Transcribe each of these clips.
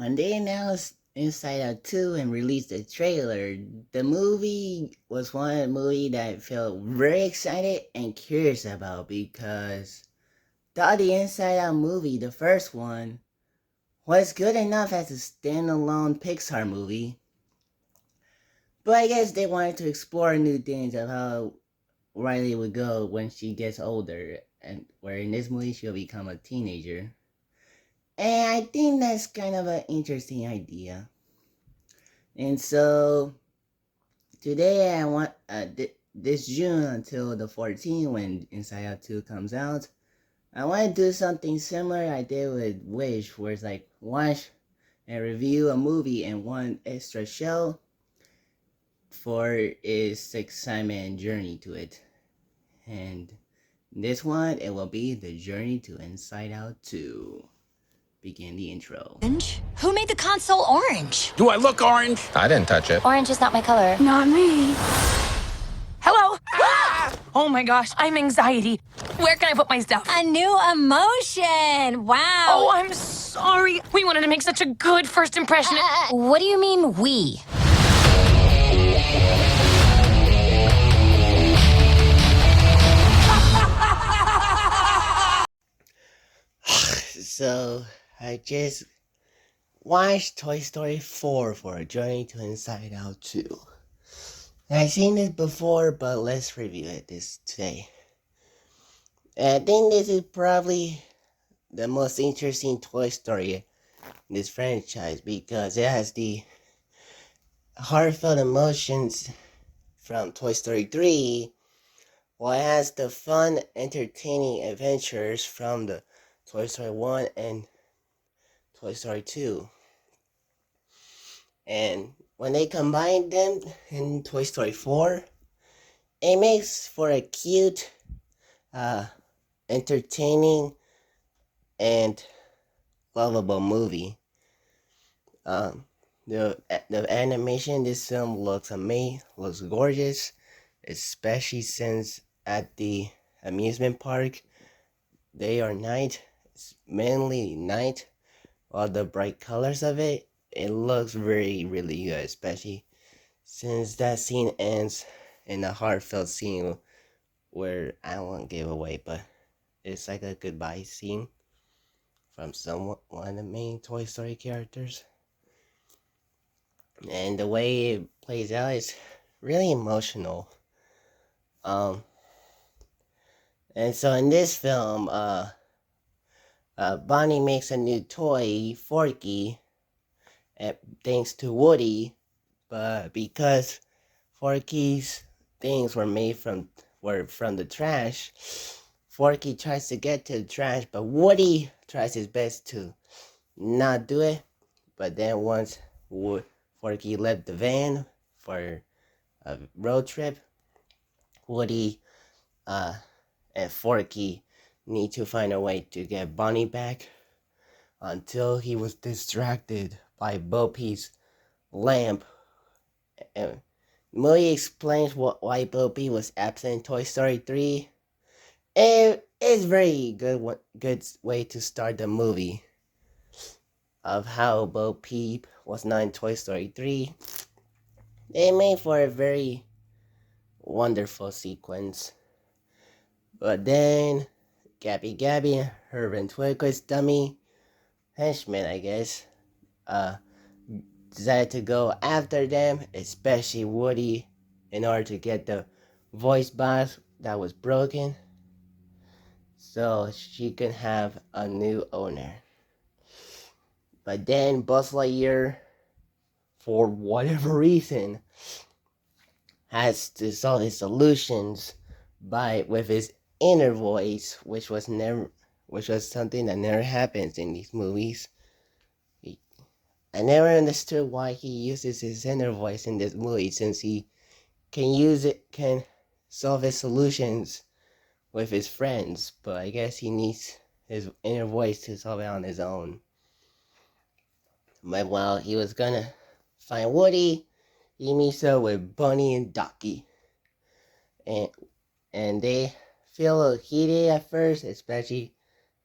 when they announced Inside Out 2 and released the trailer, the movie was one movie that I felt very excited and curious about because the Inside Out movie, the first one, was good enough as a standalone Pixar movie. But I guess they wanted to explore new things of how Riley would go when she gets older, and where in this movie she'll become a teenager. And I think that's kind of an interesting idea. And so today I want this June until the 14th when Inside Out 2 comes out. I want to do something similar I did with Wish, where it's like watch and review a movie and one extra show for its excitement and journey to it. And this one, it will be the journey to Inside Out 2. Begin the intro. Orange? Who made the console orange? Do I look orange? I didn't touch it. Orange is not my color. Not me. Hello? Oh my gosh, I'm anxiety. Where can I put my stuff? A new emotion. Wow. Oh, I'm sorry. We wanted to make such a good first impression. What do you mean, we? So, I just watched Toy Story 4 for a journey to Inside Out 2. I've seen it before, but let's review it today. And I think this is probably the most interesting Toy Story in this franchise because it has the heartfelt emotions from Toy Story 3, while it has the fun, entertaining adventures from the Toy Story 1 and Toy Story 2. And when they combine them in Toy Story 4, it makes for a cute, entertaining, and lovable movie. The animation in this film looks amazing, looks gorgeous, especially since at the amusement park, day or night, it's mainly night, while the bright colors of it looks really good, especially since that scene ends in a heartfelt scene where I won't give away, but it's like a goodbye scene from one of the main Toy Story characters. And the way it plays out is really emotional. And so in this film, Bonnie makes a new toy, Forky, thanks to Woody, but because Forky's things were from the trash, Forky tries to get to the trash, but Woody tries his best to not do it. But then once Forky left the van for a road trip, Woody and Forky need to find a way to get Bonnie back until he was distracted by Bo Peep's lamp. And the movie explains why Bo Peep was absent in Toy Story 3. And it's very good way to start the movie of how Bo Peep was not in Toy Story 3. It made for a very wonderful sequence. But then Gabby and her ventriloquist dummy henchman, I guess, decided to go after them, especially Woody, in order to get the voice box that was broken so she could have a new owner. But then Buzz Lightyear, for whatever reason, has to solve his solutions with his inner voice, which was something that never happens in these movies. I never understood why he uses his inner voice in this movie, since he can solve his solutions with his friends, but I guess he needs his inner voice to solve it on his own. But while he was gonna find Woody, he meets up with Bunny and Ducky. And they feel a little heated at first, especially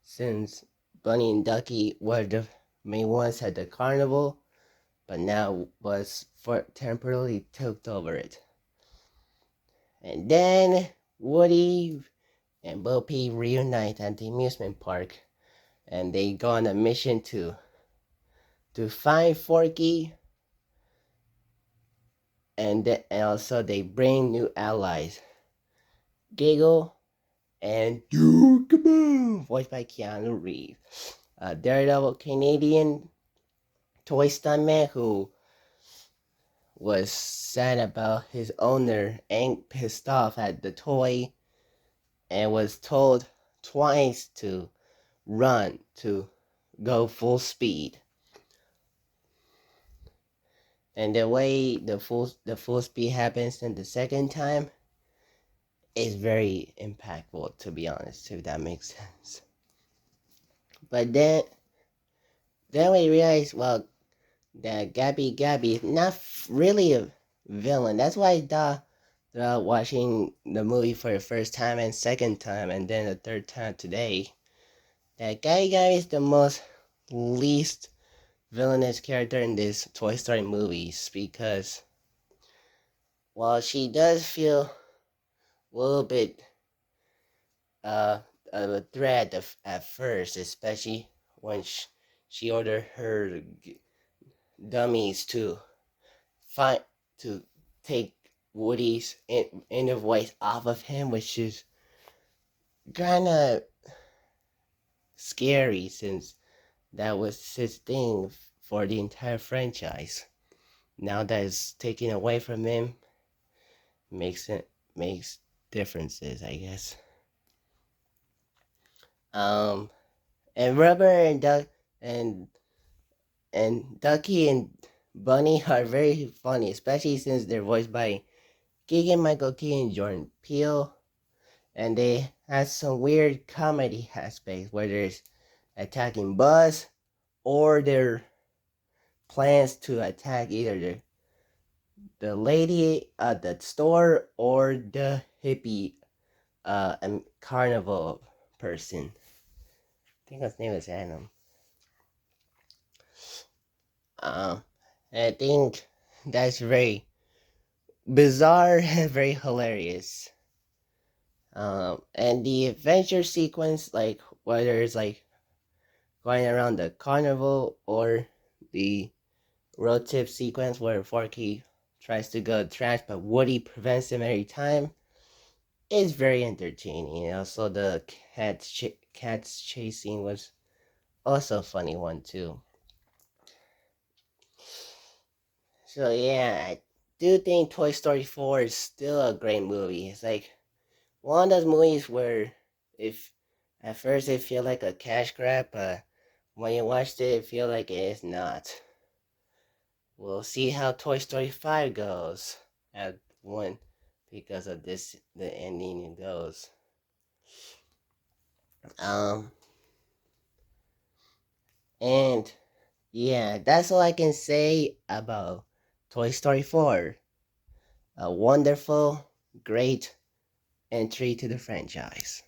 since Bunny and Ducky were made once at the carnival, but now was temporarily took over it. And then Woody and Bo Peep reunite at the amusement park, and they go on a mission to find Forky, and also they bring new allies, Giggle and Duke Boom, voiced by Keanu Reeves, a Daredevil Canadian toy stuntman who was sad about his owner and pissed off at the toy and was told twice to run, to go full speed. And the way the full speed happens in the second time is very impactful, to be honest, if that makes sense. But then we realize, well, that Gabby is not really a villain. That's why I thought watching the movie for the first time and second time and then the third time today, that Gabby is the most least villainous character in this Toy Story movies, because while she does feel a little bit of a threat at first, especially when she ordered her dummies to take Woody's inner voice off of him, which is kind of scary since that was his thing for the entire franchise. Now that it's taken away from him, makes differences, I guess. And Rubber and Duck and Ducky and Bunny are very funny, especially since they're voiced by Keegan-Michael Key and Jordan Peele, and they have some weird comedy aspects, whether it's attacking Buzz or their plans to attack either the lady at the store or the hippie carnival person. I think his name is Adam. I think that's very bizarre and very hilarious. And the adventure sequence, like whether it's like going around the carnival or the road trip sequence where Forky tries to go trash but Woody prevents him every time, is very entertaining. And also the cats chasing was also a funny one too. So yeah, I do think Toy Story 4 is still a great movie. It's like one of those movies where if at first it feel like a cash grab, but when you watched it, it feel like it is not. We'll see how Toy Story 5 goes at one, because of this the ending it goes. And yeah, that's all I can say about Toy Story 4. A wonderful, great entry to the franchise.